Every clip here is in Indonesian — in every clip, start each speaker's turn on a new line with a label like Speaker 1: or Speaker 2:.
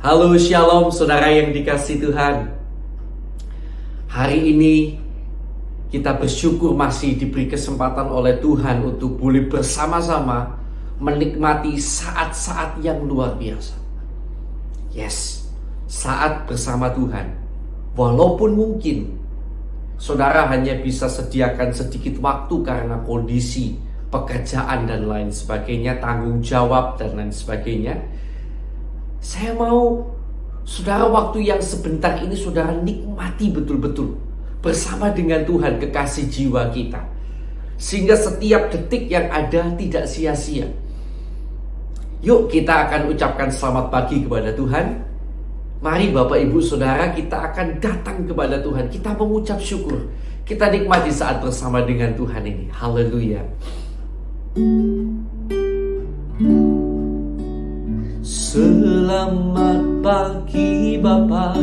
Speaker 1: Halo Shalom saudara yang dikasihi Tuhan. Hari ini kita bersyukur masih diberi kesempatan oleh Tuhan untuk boleh bersama-sama menikmati saat-saat yang luar biasa. Yes, saat bersama Tuhan. Walaupun mungkin saudara hanya bisa sediakan sedikit waktu karena kondisi pekerjaan dan lain sebagainya, tanggung jawab dan lain sebagainya. Saya mau saudara waktu yang sebentar ini saudara nikmati betul-betul bersama dengan Tuhan, kekasih jiwa kita, sehingga setiap detik yang ada tidak sia-sia. Yuk kita akan ucapkan selamat pagi kepada Tuhan. Mari Bapak Ibu Saudara, kita akan datang kepada Tuhan. Kita mengucap syukur. Kita nikmati saat bersama dengan Tuhan ini. Haleluya. Selamat pagi Bapa,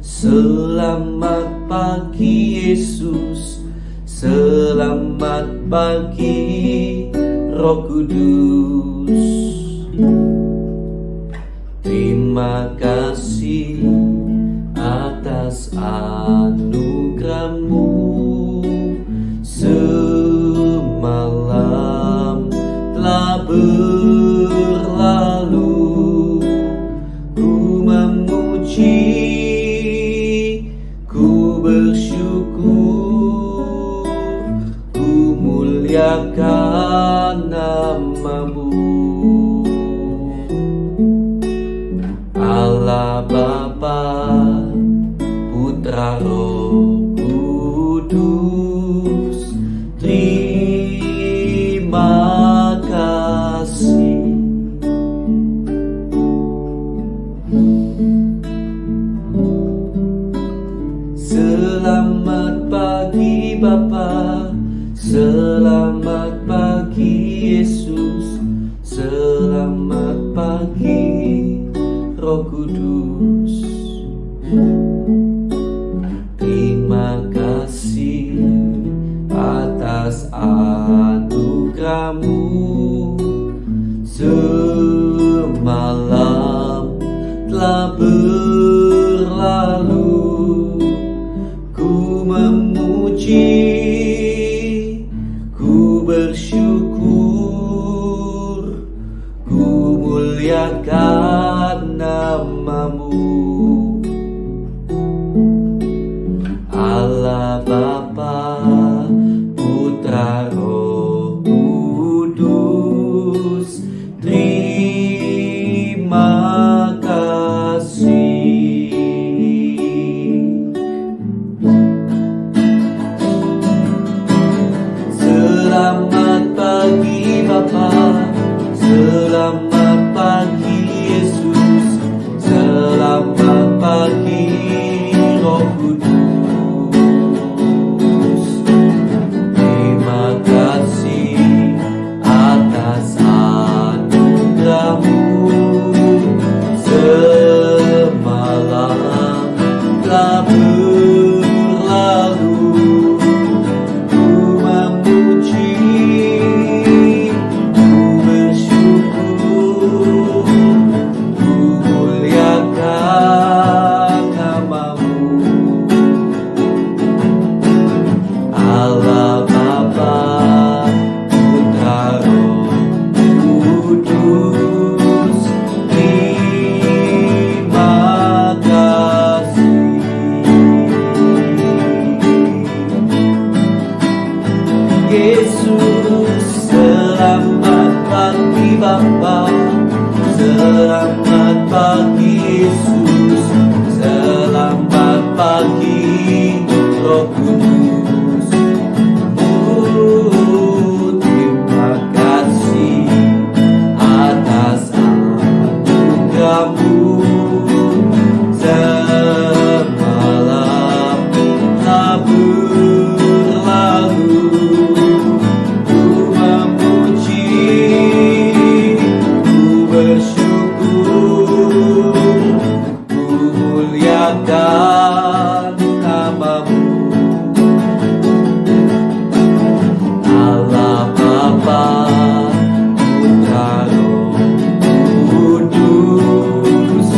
Speaker 1: selamat pagi Yesus, selamat pagi Roh Kudus. Terima kasih atas anugerah-Mu, semalam telah berlalu. Ku bersyukur, ku muliakan nama-Mu. Allah Bapa, Putra Roh Kudus, terima kasih. Selamat pagi Bapa, selamat pagi Yesus, selamat pagi Roh Kudus. Terima kasih atas anugerah-Mu, semalam telah berlalu. Ku memuji, ku bersyukur, ku muliakan nama-Mu. Allah Bapa, Putra Roh Kudus, terima kasih. Selamat pagi Bapa, selamat pagi Yesus, selamat pagi Roh Kudus. Terima kasih atas anugerah-Mu, semalam telah berlalu. Yesus, selamat pagi Bapa, selamat pagi Yesus, selamat pagi Roh Kudus. Terima kasih atas anugerah-Mu, semalam telah berlalu. Dan nama-Mu, Allah Bapa, Putra Roh Kudus,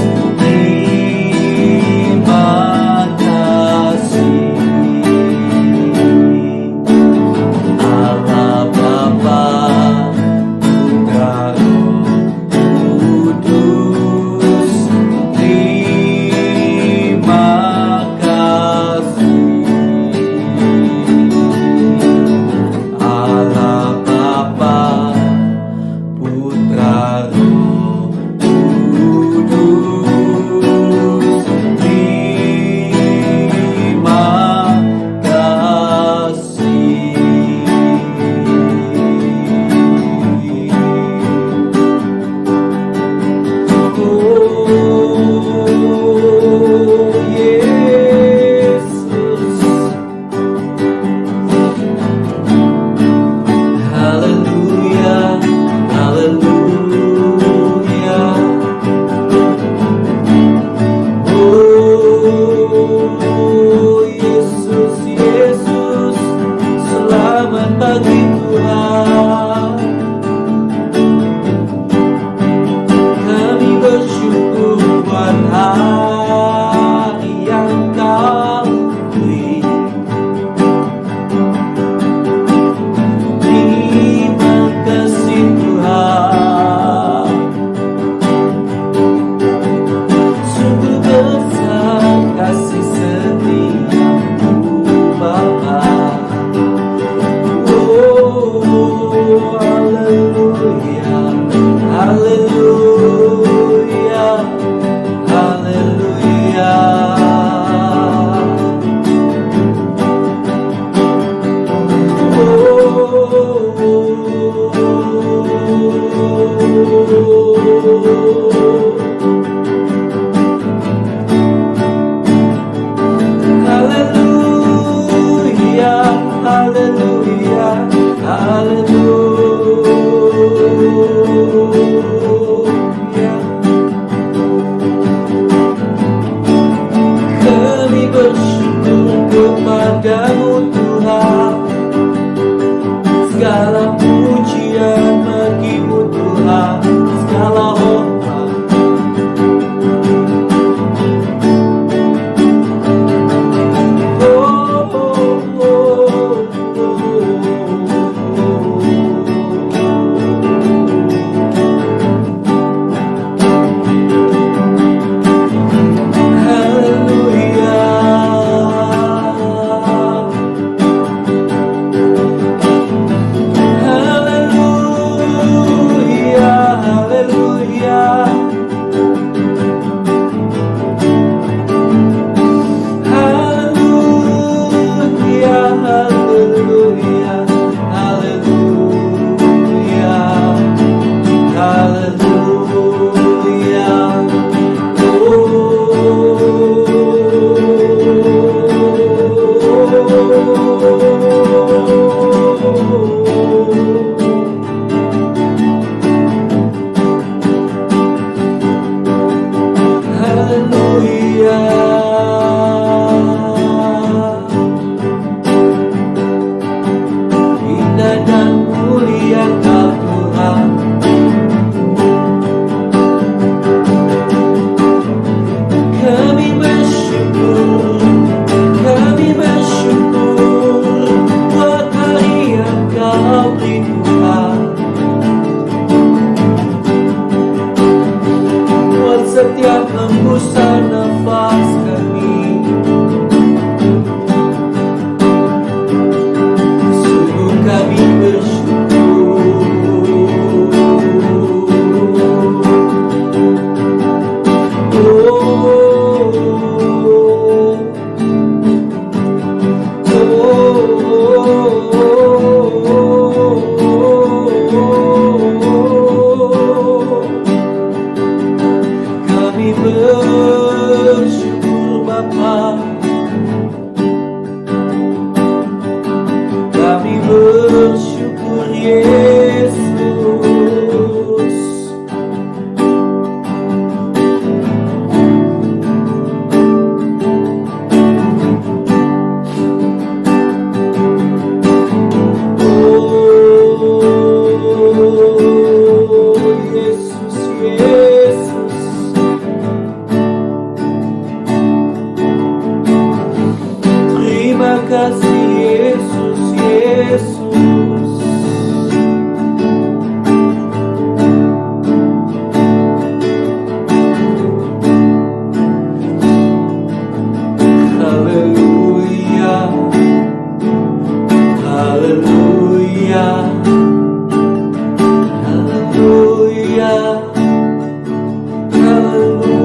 Speaker 1: Indah dan mulia Kau Tuhan. Kami bersyukur buat hari yang Kau beri Tuhan, buat setiap hembusan nafas kami. Sungguh kami bersyukur. Kami bersyukur Bapa, kami bersyukur Yesus. Yesus, Yesus. Terima kasih Yesus, Yesus. Haleluya, haleluya, haleluya, haleluya.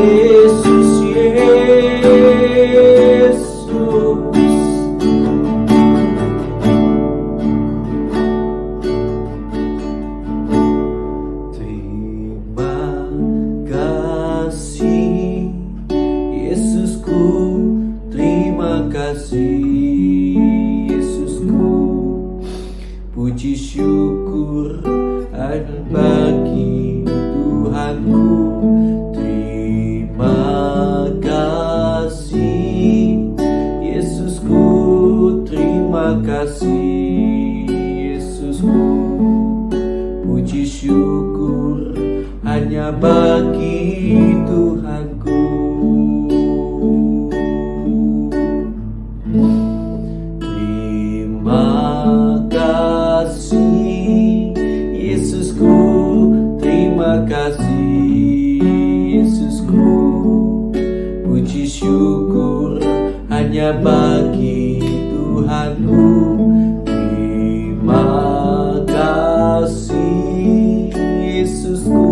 Speaker 1: Yesus, Yesus. Terima kasih Yesusku, terima kasih Yesusku. Puji syukur hanya bagi Tuhanku. Terima kasih Yesusku, terima kasih Yesusku. Puji syukur hanya bagi Tuhanku. Terima kasih Yesusku, terima kasih Yesusku. Puji syukur hanya bagi Tuhanku. Terima kasih Yesusku,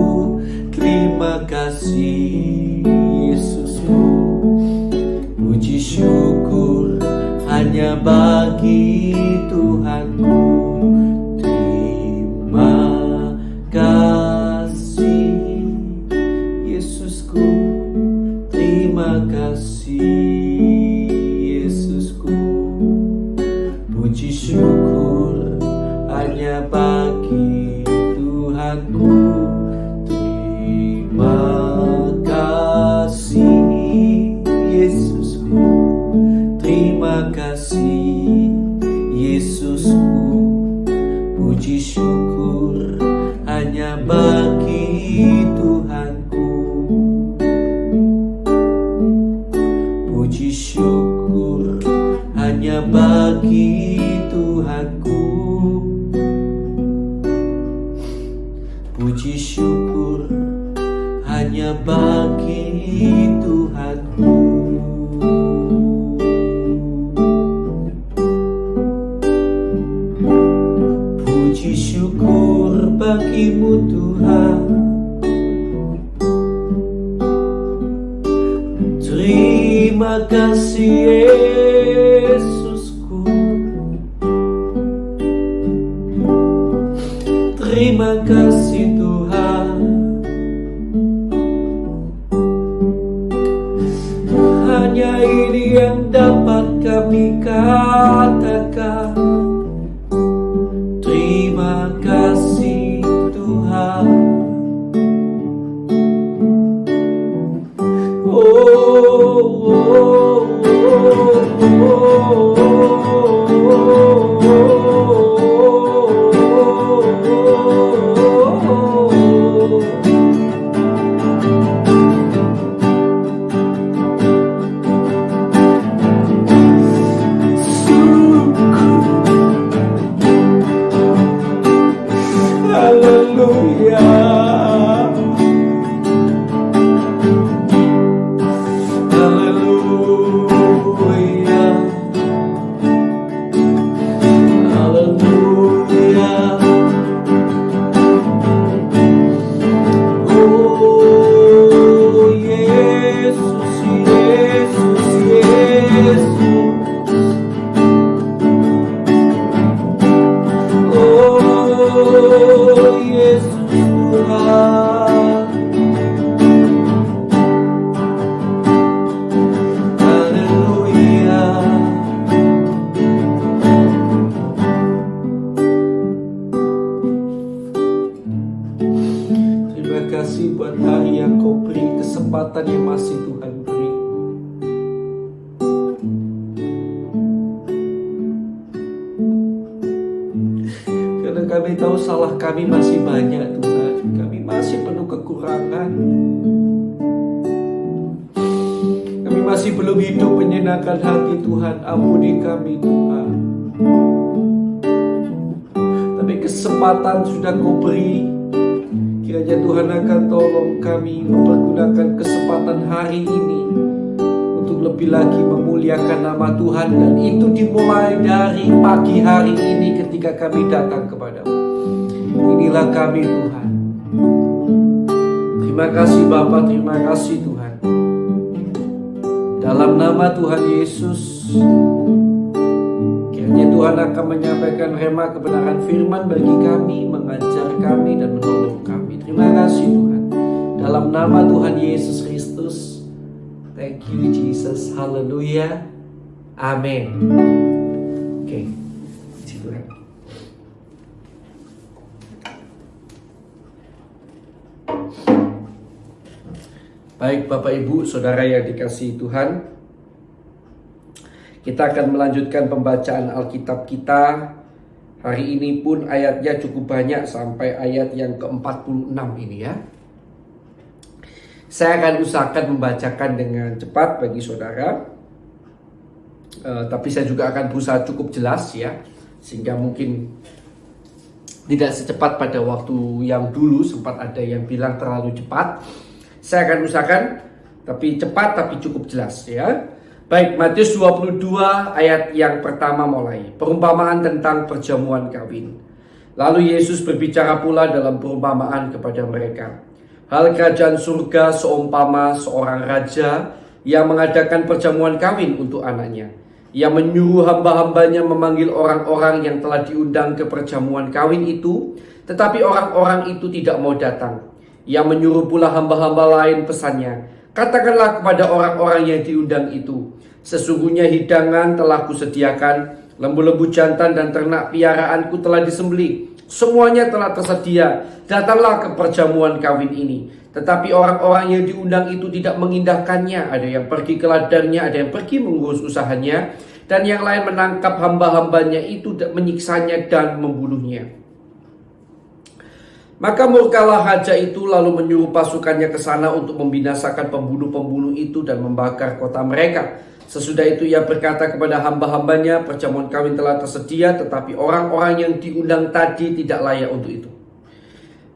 Speaker 1: terima kasih Yesusku. Puji syukur hanya bagi Tuhanku. Terima kasih Yesusku, terima kasih Yesusku. Puji syukur hanya bagi Tuhanku. Terima kasih Yesusku, terima kasih Yesusku. Puji syukur hanya bagi Tuhanku. Puji syukur hanya bagi Tuhanku. Puji syukur hanya bagi Tuhanku. Puji syukur bagimu Tuhan. Terima kasih Yesusku. Terima kasih Tuhan. Hanya ini yang dapat kami katakan. Terima kasih Tuhan. Kesempatan yang masih Tuhan beri. Karena kami tahu salah kami masih banyak Tuhan. Kami masih penuh kekurangan. Kami masih belum hidup menyenangkan hati Tuhan. Ampuni kami Tuhan. Tapi kesempatan sudah Kau beri. Kiranya Tuhan akan tolong kami mempergunakan kesempatan hari ini untuk lebih lagi memuliakan nama Tuhan. Dan itu dimulai dari pagi hari ini ketika kami datang kepadamu. Inilah kami Tuhan. Terima kasih Bapa, terima kasih Tuhan. Dalam nama Tuhan Yesus, kiranya Tuhan akan menyampaikan rema kebenaran firman bagi kami, mengajar kami dan menolong kami. Terima kasih Tuhan. Dalam nama Tuhan Yesus Kristus. Thank you Jesus. Haleluya. Amin. Oke. Puji Tuhan. Baik Bapak Ibu, Saudara yang dikasihi Tuhan, kita akan melanjutkan pembacaan Alkitab kita. Hari ini pun ayatnya cukup banyak sampai ayat yang ke-46 ini ya. Saya akan usahakan membacakan dengan cepat bagi saudara. Tapi saya juga akan berusaha cukup jelas ya, sehingga mungkin tidak secepat pada waktu yang dulu sempat ada yang bilang terlalu cepat. Saya akan usahakan tapi cepat tapi cukup jelas ya. Baik, Matius 22 ayat yang pertama mulai. Perumpamaan tentang perjamuan kawin. Lalu Yesus berbicara pula dalam perumpamaan kepada mereka. Hal kerajaan surga seumpama seorang raja yang mengadakan perjamuan kawin untuk anaknya. Ia menyuruh hamba-hambanya memanggil orang-orang yang telah diundang ke perjamuan kawin itu, tetapi orang-orang itu tidak mau datang. Ia menyuruh pula hamba-hamba lain pesannya. Katakanlah kepada orang-orang yang diundang itu, sesungguhnya hidangan telah kusediakan, lembu-lembu jantan dan ternak piaraanku telah disembelih. Semuanya telah tersedia, datanglah ke perjamuan kawin ini. Tetapi orang-orang yang diundang itu tidak mengindahkannya. Ada yang pergi ke ladangnya, ada yang pergi mengurus usahanya, dan yang lain menangkap hamba-hambanya itu, menyiksanya dan membunuhnya. Maka murkalah raja itu lalu menyuruh pasukannya ke sana untuk membinasakan pembunuh-pembunuh itu dan membakar kota mereka. Sesudah itu ia berkata kepada hamba-hambanya, perjamuan kawin telah tersedia, tetapi orang-orang yang diundang tadi tidak layak untuk itu.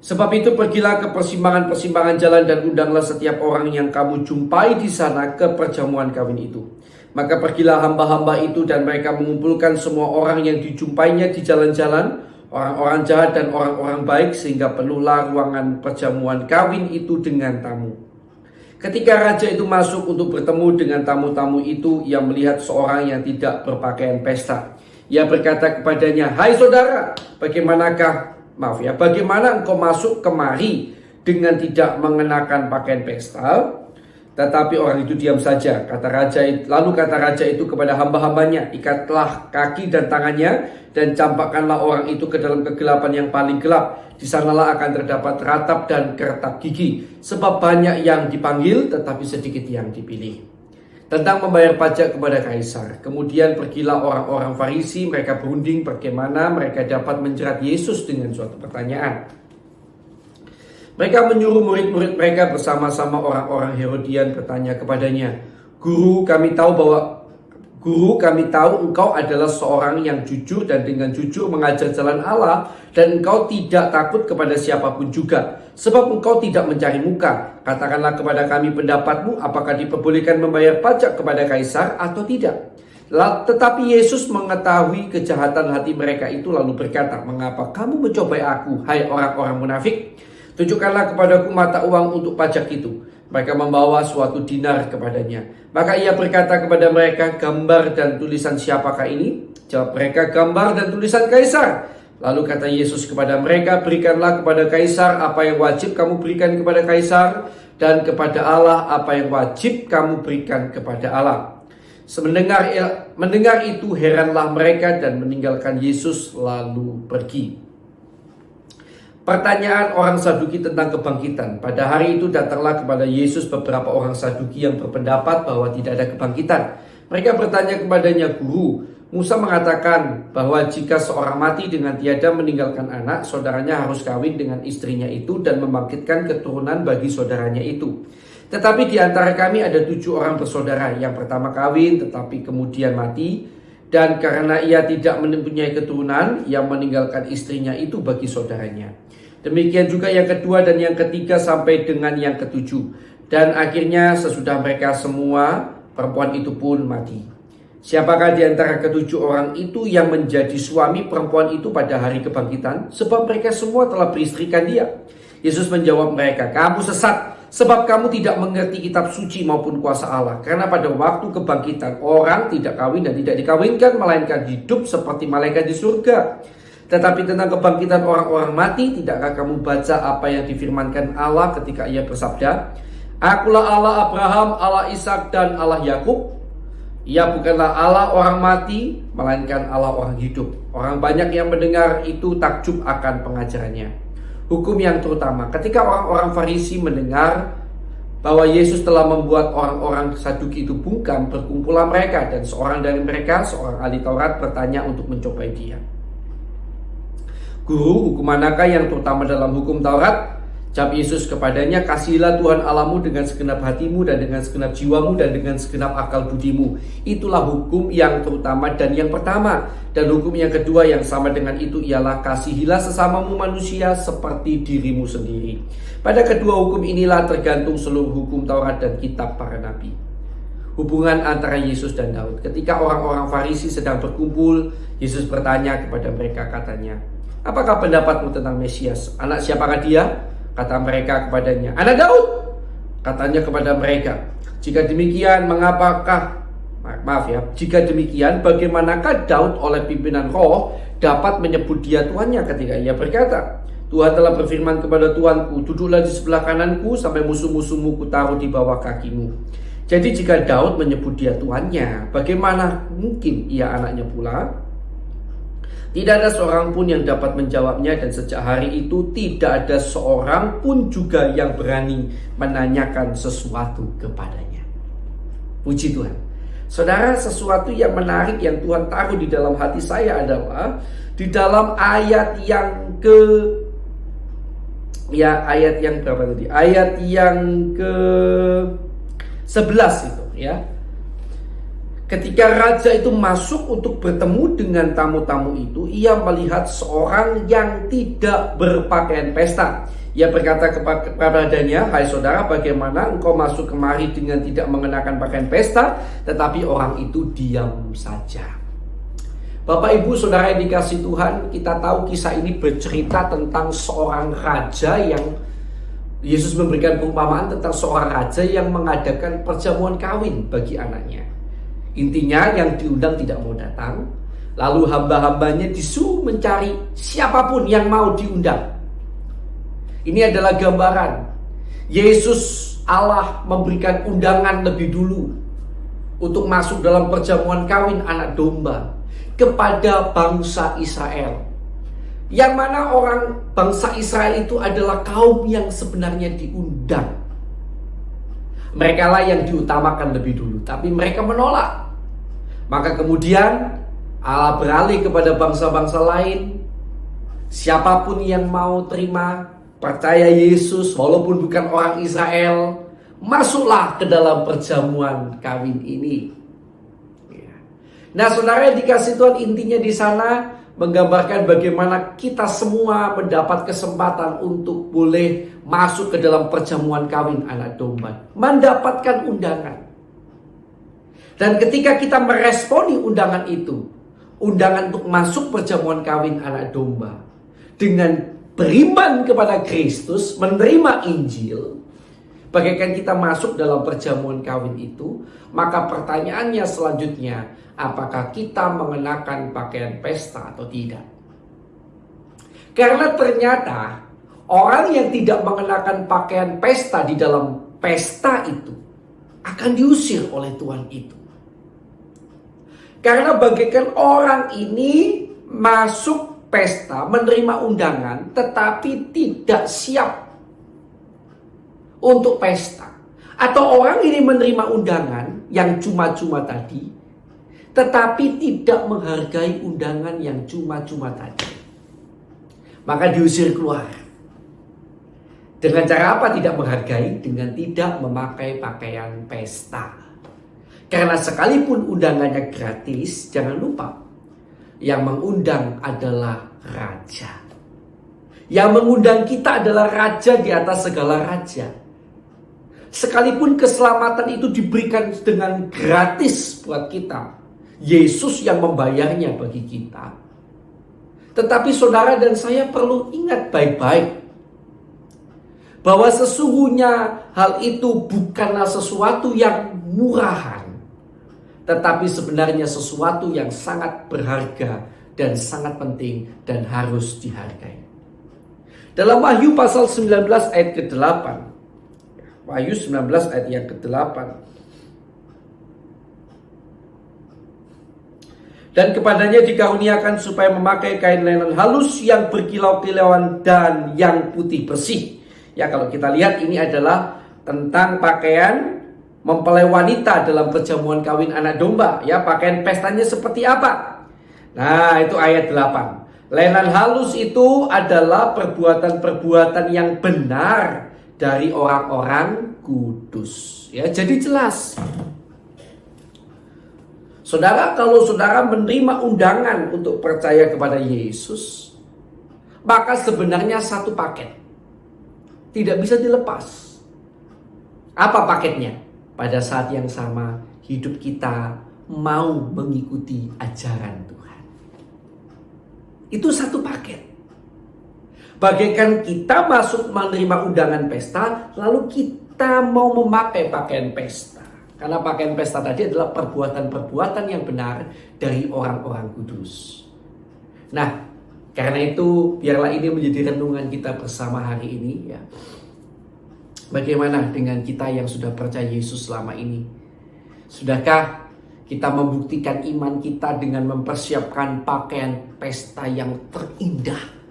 Speaker 1: Sebab itu pergilah ke persimpangan-persimpangan jalan dan undanglah setiap orang yang kamu jumpai di sana ke perjamuan kawin itu. Maka pergilah hamba-hamba itu dan mereka mengumpulkan semua orang yang dijumpainya di jalan-jalan, orang-orang jahat dan orang-orang baik, sehingga penuhlah ruangan perjamuan kawin itu dengan tamu. Ketika raja itu masuk untuk bertemu dengan tamu-tamu itu, ia melihat seorang yang tidak berpakaian pesta. Ia berkata kepadanya, "Hai saudara, bagaimanakah bagaimana engkau masuk kemari dengan tidak mengenakan pakaian pesta? Tetapi orang itu diam saja. Lalu kata raja itu kepada hamba-hambanya, ikatlah kaki dan tangannya dan campakkanlah orang itu ke dalam kegelapan yang paling gelap. Di sanalah akan terdapat ratap dan keretap gigi, sebab banyak yang dipanggil tetapi sedikit yang dipilih. Tentang membayar pajak kepada kaisar. Kemudian pergilah orang-orang Farisi, mereka berunding bagaimana mereka dapat menjerat Yesus dengan suatu pertanyaan. Mereka menyuruh murid-murid mereka bersama-sama orang-orang Herodian bertanya kepadanya, Guru, kami tahu engkau adalah seorang yang jujur dan dengan jujur mengajar jalan Allah, dan engkau tidak takut kepada siapapun juga, sebab engkau tidak mencari muka. Katakanlah kepada kami pendapatmu, apakah diperbolehkan membayar pajak kepada kaisar atau tidak? Tetapi Yesus mengetahui kejahatan hati mereka itu lalu berkata, mengapa kamu mencobai aku, hai orang-orang munafik? Tunjukkanlah kepadaku mata uang untuk pajak itu. Mereka membawa suatu dinar kepadanya. Maka ia berkata kepada mereka, gambar dan tulisan siapakah ini? Jawab mereka, gambar dan tulisan kaisar. Lalu kata Yesus kepada mereka, berikanlah kepada kaisar apa yang wajib kamu berikan kepada kaisar, dan kepada Allah apa yang wajib kamu berikan kepada Allah. Mendengar itu heranlah mereka dan meninggalkan Yesus lalu pergi. Pertanyaan orang Saduki tentang kebangkitan. Pada hari itu datanglah kepada Yesus beberapa orang Saduki yang berpendapat bahwa tidak ada kebangkitan. Mereka bertanya kepadanya, Guru, Musa mengatakan bahwa jika seorang mati dengan tiada meninggalkan anak, saudaranya harus kawin dengan istrinya itu dan membangkitkan keturunan bagi saudaranya itu. Tetapi di antara kami ada 7 orang bersaudara. Yang pertama kawin tetapi kemudian mati, dan karena ia tidak mempunyai keturunan, ia meninggalkan istrinya itu bagi saudaranya. Demikian juga yang kedua dan yang ketiga sampai dengan yang ketujuh. Dan akhirnya sesudah mereka semua, perempuan itu pun mati. Siapakah di antara ketujuh orang itu yang menjadi suami perempuan itu pada hari kebangkitan? Sebab mereka semua telah beristrikan dia. Yesus menjawab mereka, kamu sesat, sebab kamu tidak mengerti kitab suci maupun kuasa Allah. Karena pada waktu kebangkitan orang tidak kawin dan tidak dikawinkan, melainkan hidup seperti malaikat di surga. Tetapi tentang kebangkitan orang-orang mati, tidakkah kamu baca apa yang difirmankan Allah ketika ia bersabda, Akulah Allah Abraham, Allah Ishak dan Allah Yakub. Ia bukanlah Allah orang mati, melainkan Allah orang hidup. Orang banyak yang mendengar itu takjub akan pengajarannya. Hukum yang terutama, ketika orang-orang Farisi mendengar bahwa Yesus telah membuat orang-orang Saduki itu bungkam, berkumpulah mereka, dan seorang dari mereka, seorang ahli Taurat, bertanya untuk mencobai dia. Guru, hukum manakah yang terutama dalam hukum Taurat? Jawab Yesus kepadanya, kasihilah Tuhan Allahmu dengan segenap hatimu dan dengan segenap jiwamu dan dengan segenap akal budimu. Itulah hukum yang terutama dan yang pertama. Dan hukum yang kedua yang sama dengan itu ialah kasihilah sesamamu manusia seperti dirimu sendiri. Pada kedua hukum inilah tergantung seluruh hukum Taurat dan kitab para nabi. Hubungan antara Yesus dan Daud. Ketika orang-orang Farisi sedang berkumpul, Yesus bertanya kepada mereka, katanya, apakah pendapatmu tentang Mesias? Anak siapakah dia? Kata mereka kepadanya, anak Daud. Katanya kepada mereka, jika demikian bagaimanakah Daud oleh pimpinan roh dapat menyebut dia tuannya ketika ia berkata, Tuhan telah berfirman kepada Tuanku, duduklah di sebelah kananku sampai musuh-musuhmu kutaruh di bawah kakimu. Jadi jika Daud menyebut dia tuannya, bagaimana mungkin ia anaknya pula? Tidak ada seorang pun yang dapat menjawabnya, dan sejak hari itu tidak ada seorang pun juga yang berani menanyakan sesuatu kepadanya. Puji Tuhan. Saudara, sesuatu yang menarik yang Tuhan taruh di dalam hati saya adalah di dalam ayat yang ayat yang berapa tadi? Ayat yang ke-11 itu ya. Ketika raja itu masuk untuk bertemu dengan tamu-tamu itu, ia melihat seorang yang tidak berpakaian pesta. Ia berkata kepadanya, hai saudara, bagaimana engkau masuk kemari dengan tidak mengenakan pakaian pesta? Tetapi orang itu diam saja. Bapak ibu saudara yang dikasihi Tuhan, kita tahu kisah ini bercerita tentang seorang raja yang Yesus memberikan perumpamaan tentang seorang raja yang mengadakan perjamuan kawin bagi anaknya. Intinya yang diundang tidak mau datang. Lalu hamba-hambanya disuruh mencari siapapun yang mau diundang. Ini adalah gambaran Yesus Allah memberikan undangan lebih dulu untuk masuk dalam perjamuan kawin anak domba kepada bangsa Israel. Yang mana orang bangsa Israel itu adalah kaum yang sebenarnya diundang. Mereka lah yang diutamakan lebih dulu, tapi mereka menolak. Maka kemudian Allah beralih kepada bangsa-bangsa lain. Siapapun yang mau terima, percaya Yesus walaupun bukan orang Israel, masuklah ke dalam perjamuan kawin ini. Nah, saudara, dikasih Tuhan, intinya di sana menggambarkan bagaimana kita semua mendapat kesempatan untuk boleh masuk ke dalam perjamuan kawin anak domba, mendapatkan undangan. Dan ketika kita meresponi undangan itu, undangan untuk masuk perjamuan kawin anak domba, dengan beriman kepada Kristus, menerima Injil, bagaikan kita masuk dalam perjamuan kawin itu, maka pertanyaannya selanjutnya, apakah kita mengenakan pakaian pesta atau tidak? Karena ternyata orang yang tidak mengenakan pakaian pesta di dalam pesta itu akan diusir oleh Tuhan itu. Karena bagaikan orang ini masuk pesta, menerima undangan, tetapi tidak siap untuk pesta. Atau orang ini menerima undangan yang cuma-cuma tadi, tetapi tidak menghargai undangan yang cuma-cuma tadi, maka diusir keluar. Dengan cara apa tidak menghargai? Dengan tidak memakai pakaian pesta. Karena sekalipun undangannya gratis, jangan lupa, yang mengundang adalah raja. Yang mengundang kita adalah raja di atas segala raja. Sekalipun keselamatan itu diberikan dengan gratis buat kita, Yesus yang membayarnya bagi kita. Tetapi saudara dan saya perlu ingat baik-baik bahwa sesungguhnya hal itu bukanlah sesuatu yang murahan, tetapi sebenarnya sesuatu yang sangat berharga dan sangat penting dan harus dihargai. Dalam Wahyu pasal 19 ayat ke-8, Wahyu 19 ayat yang ke-8, dan kepadanya dikaruniakan supaya memakai kain lenan halus yang berkilau-kilauan dan yang putih bersih. Ya, kalau kita lihat ini adalah tentang pakaian mempelai wanita dalam perjamuan kawin anak domba. Ya, pakaian pestanya seperti apa? Nah, itu ayat 8. Lenan halus itu adalah perbuatan-perbuatan yang benar dari orang-orang kudus. Ya, jadi jelas. Saudara, kalau saudara menerima undangan untuk percaya kepada Yesus, maka sebenarnya satu paket tidak bisa dilepas. Apa paketnya? Pada saat yang sama, hidup kita mau mengikuti ajaran Tuhan. Itu satu paket. Bagaikan kita masuk menerima undangan pesta, lalu kita mau memakai pakaian pesta. Karena pakaian pesta tadi adalah perbuatan-perbuatan yang benar dari orang-orang kudus. Nah, karena itu biarlah ini menjadi renungan kita bersama hari ini, ya. Bagaimana dengan kita yang sudah percaya Yesus selama ini? Sudahkah kita membuktikan iman kita dengan mempersiapkan pakaian pesta yang terindah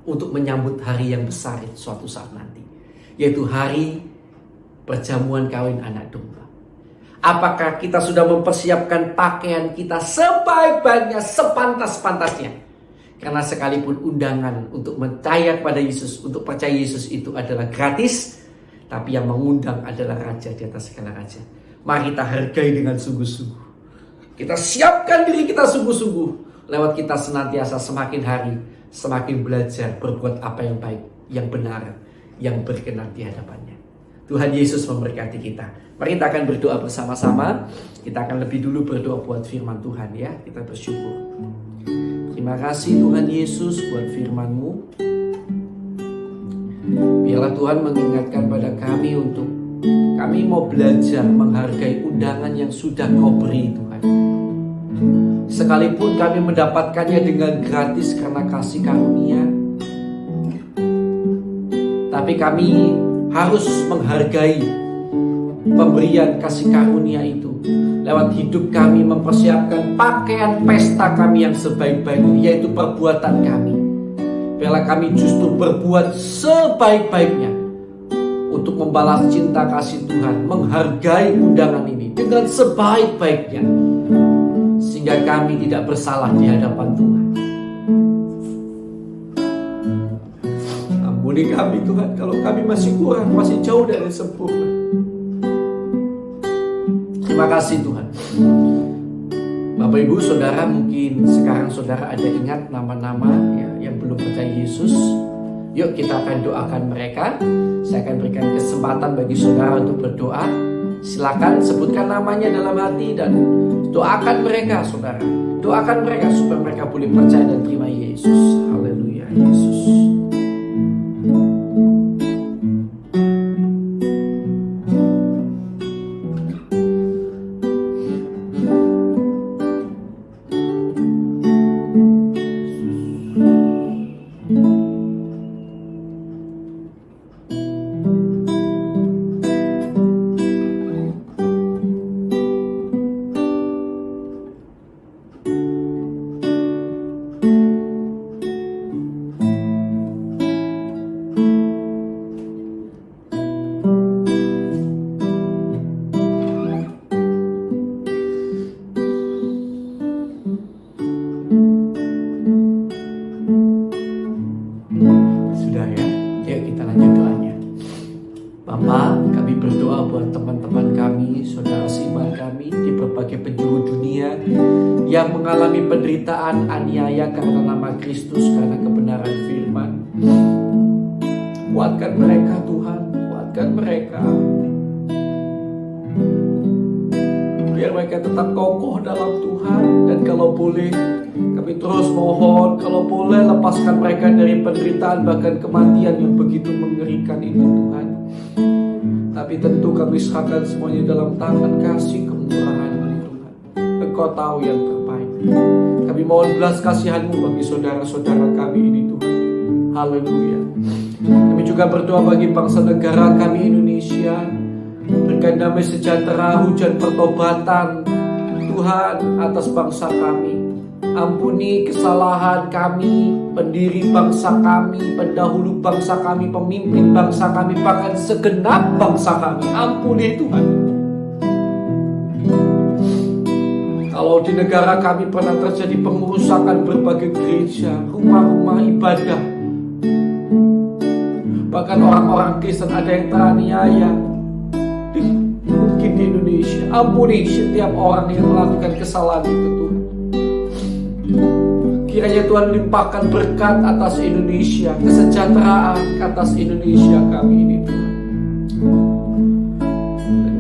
Speaker 1: untuk menyambut hari yang besar suatu saat nanti, yaitu hari perjamuan kawin anak domba? Apakah kita sudah mempersiapkan pakaian kita sebaik-baiknya, sepantas-pantasnya? Karena sekalipun undangan untuk percaya kepada Yesus, untuk percaya Yesus itu adalah gratis, tapi yang mengundang adalah raja di atas segala raja. Mari kita hargai dengan sungguh-sungguh. Kita siapkan diri kita sungguh-sungguh. Lewat kita senantiasa semakin hari, semakin belajar berbuat apa yang baik, yang benar, yang berkenan di hadapannya. Tuhan Yesus memberkati kita. Mari kita akan berdoa bersama-sama. Kita akan lebih dulu berdoa buat firman Tuhan, ya. Kita bersyukur. Terima kasih Tuhan Yesus buat firman-Mu. Biarlah Tuhan mengingatkan pada kami untuk kami mau belajar menghargai undangan yang sudah Kau beri, Tuhan. sekalipun kami mendapatkannya dengan gratis karena kasih karunia, tapi kami harus menghargai pemberian kasih karunia itu. Lewat hidup kami mempersiapkan pakaian pesta kami yang sebaik-baiknya, yaitu perbuatan kami. Biarlah kami justru berbuat sebaik-baiknya untuk membalas cinta kasih Tuhan, menghargai undangan ini dengan sebaik-baiknya, sehingga kami tidak bersalah di hadapan Tuhan. Ampuni kami Tuhan kalau kami masih kurang, masih jauh dari sempurna. Terima kasih Tuhan. Bapak Ibu Saudara, mungkin sekarang Saudara ada ingat nama-nama yang belum percaya Yesus. Yuk kita akan doakan mereka. Saya akan berikan kesempatan bagi Saudara untuk berdoa. Silakan sebutkan namanya dalam hati dan doakan mereka Saudara. Doakan mereka supaya mereka boleh percaya dan terima Yesus. Haleluya, Yesus. Yang mengalami penderitaan, aniaya karena nama Kristus, karena kebenaran firman. Kuatkan mereka Tuhan, kuatkan mereka. Biar mereka tetap kokoh dalam Tuhan. Dan kalau boleh, kami terus mohon, kalau boleh lepaskan mereka dari penderitaan, bahkan kematian yang begitu mengerikan itu Tuhan. Tapi tentu kami serahkan semuanya dalam tangan kasih kemurahan Tuhan. Engkau tahu yang terbaik. Kami mohon belas kasihan-Mu bagi saudara-saudara kami ini Tuhan. Haleluya. Kami juga berdoa bagi bangsa negara kami Indonesia. Berikan damai sejahtera, hujan pertobatan Tuhan atas bangsa kami. Ampuni kesalahan kami, pendiri bangsa kami, pendahulu bangsa kami, pemimpin bangsa kami, bahkan segenap bangsa kami. Ampuni Tuhan. Kalau di negara kami pernah terjadi pengerusakan berbagai gereja, rumah-rumah ibadah, bahkan orang-orang Kristen ada yang teraniaya, mungkin di Indonesia. Ampuni setiap orang yang melakukan kesalahan itu Tuhan. Kiranya Tuhan limpahkan berkat atas Indonesia, kesejahteraan atas Indonesia kami ini Tuhan.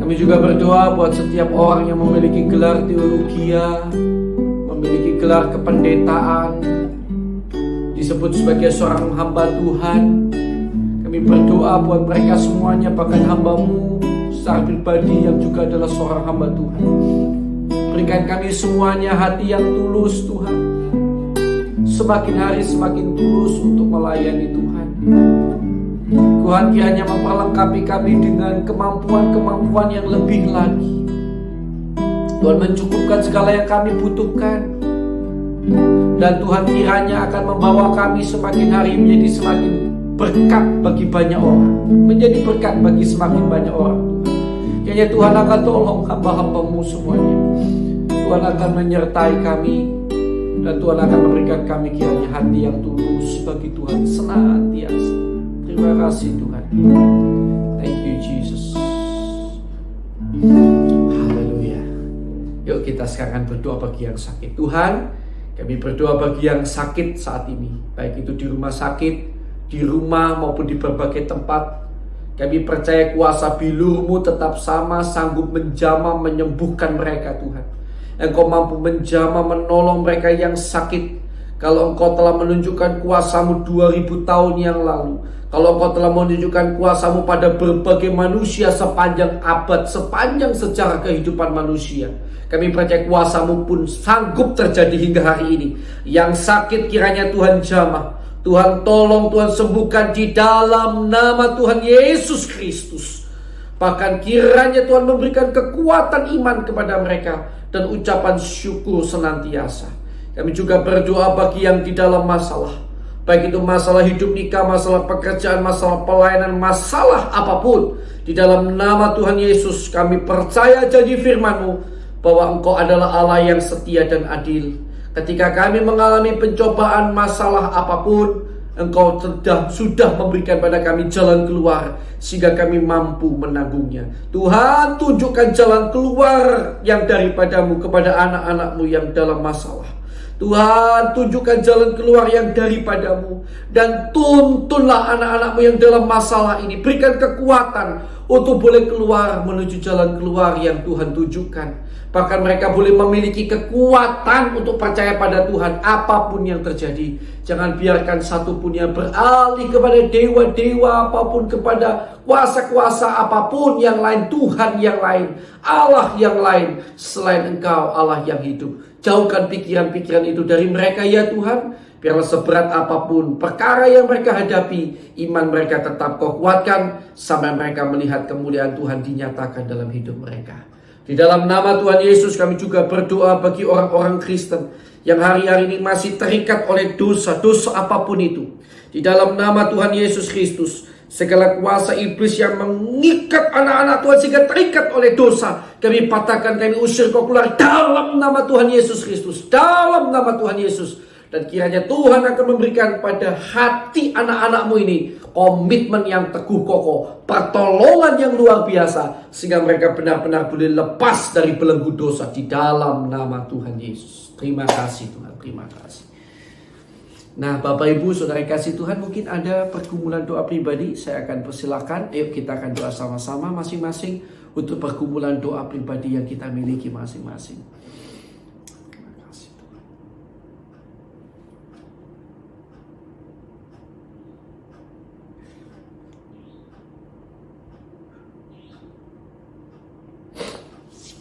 Speaker 1: Kami juga berdoa buat setiap orang yang memiliki gelar teologi, memiliki gelar kependetaan, disebut sebagai seorang hamba Tuhan. Kami berdoa buat mereka semuanya, bahkan hamba-Mu secara pribadi yang juga adalah seorang hamba Tuhan. Berikan kami semuanya hati yang tulus Tuhan, semakin hari semakin tulus untuk melayani Tuhan. Tuhan kiranya memperlengkapi kami dengan kemampuan-kemampuan yang lebih lagi. Tuhan mencukupkan segala yang kami butuhkan. Dan Tuhan kiranya akan membawa kami semakin hari menjadi semakin berkat bagi banyak orang. Menjadi berkat bagi semakin banyak orang. Kiranya Tuhan akan tolong hamba-hamba-Mu semuanya. Tuhan akan menyertai kami. Dan Tuhan akan memberikan kami kiranya hati yang tulus bagi Tuhan senantiasa. Terima kasih Tuhan. Thank you Jesus. Haleluya. Yuk kita sekarang berdoa bagi yang sakit. Tuhan, kami berdoa bagi yang sakit saat ini, baik itu di rumah sakit, di rumah maupun di berbagai tempat. Kami percaya kuasa bilur-Mu tetap sama, sanggup menjamah, menyembuhkan mereka Tuhan. Engkau mampu menjamah, menolong mereka yang sakit. Kalau Engkau telah menunjukkan kuasa-Mu 2000 tahun yang lalu, kalau Engkau telah menunjukkan kuasa-Mu pada berbagai manusia sepanjang abad, sepanjang sejarah kehidupan manusia, kami percaya kuasa-Mu pun sanggup terjadi hingga hari ini. Yang sakit kiranya Tuhan jamah, Tuhan tolong, Tuhan sembuhkan di dalam nama Tuhan Yesus Kristus. Bahkan kiranya Tuhan memberikan kekuatan iman kepada mereka dan ucapan syukur senantiasa. Kami juga berdoa bagi yang di dalam masalah, baik itu masalah hidup nikah, masalah pekerjaan, masalah pelayanan, masalah apapun. Di dalam nama Tuhan Yesus kami percaya janji firman-Mu bahwa Engkau adalah Allah yang setia dan adil. Ketika kami mengalami pencobaan masalah apapun, Engkau sudah memberikan pada kami jalan keluar sehingga kami mampu menanggungnya. Tuhan, tunjukkan jalan keluar yang daripada-Mu kepada anak-anak-Mu yang dalam masalah. Tuhan, tunjukkan jalan keluar yang daripada-Mu. Dan tuntunlah anak-anak-Mu yang dalam masalah ini. Berikan kekuatan untuk boleh keluar menuju jalan keluar yang Tuhan tunjukkan. Bahkan mereka boleh memiliki kekuatan untuk percaya pada Tuhan apapun yang terjadi. Jangan biarkan satu pun yang beralih kepada dewa-dewa apapun, kepada kuasa-kuasa apapun yang lain, Tuhan yang lain, Allah yang lain selain Engkau, Allah yang hidup. Jauhkan pikiran-pikiran itu dari mereka ya Tuhan. Biarlah seberat apapun perkara yang mereka hadapi, iman mereka tetap Kau kuatkan sampai mereka melihat kemuliaan Tuhan dinyatakan dalam hidup mereka. Di dalam nama Tuhan Yesus kami juga berdoa bagi orang-orang Kristen yang hari-hari ini masih terikat oleh dosa apapun itu. Di dalam nama Tuhan Yesus Kristus, segala kuasa iblis yang mengikat anak-anak Tuhan sehingga terikat oleh dosa, kami patahkan, kami usir Kau keluar dalam nama Tuhan Yesus Kristus. Dalam nama Tuhan Yesus. Dan kiranya Tuhan akan memberikan pada hati anak-anak-Mu ini komitmen yang teguh kokoh, pertolongan yang luar biasa, sehingga mereka benar-benar boleh lepas dari belenggu dosa di dalam nama Tuhan Yesus. Terima kasih Tuhan, terima kasih. Nah, Bapak Ibu Saudara kasih Tuhan, mungkin ada pergumulan doa pribadi, saya akan persilakan. Ayo kita akan doa sama-sama masing-masing untuk pergumulan doa pribadi yang kita miliki masing-masing.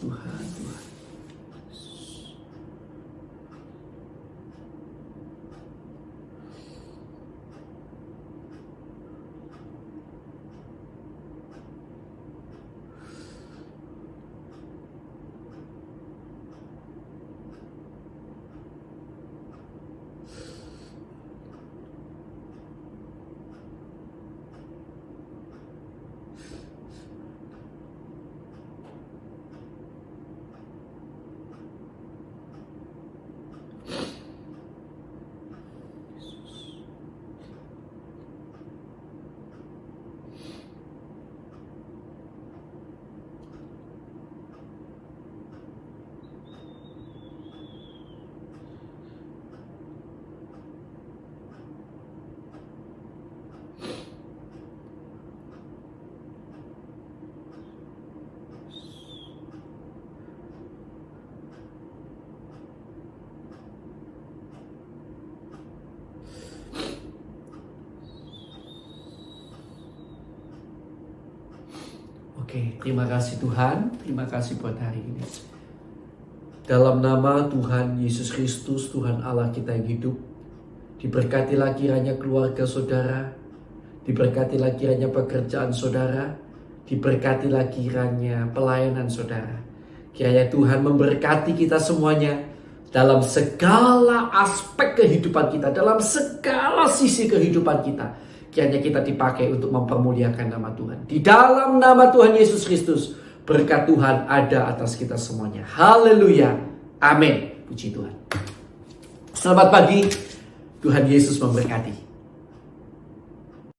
Speaker 1: Tuhan. Oke, terima kasih Tuhan, terima kasih buat hari ini. Dalam nama Tuhan Yesus Kristus, Tuhan Allah kita yang hidup, diberkatilah kiranya keluarga saudara, diberkatilah kiranya pekerjaan saudara, diberkatilah kiranya pelayanan saudara. Kiranya Tuhan memberkati kita semuanya dalam segala aspek kehidupan kita, dalam segala sisi kehidupan kita. Kiranya kita dipakai untuk mempermuliakan nama Tuhan. Di dalam nama Tuhan Yesus Kristus, berkat Tuhan ada atas kita semuanya. Haleluya. Amin. Puji Tuhan. Selamat pagi. Tuhan Yesus memberkati.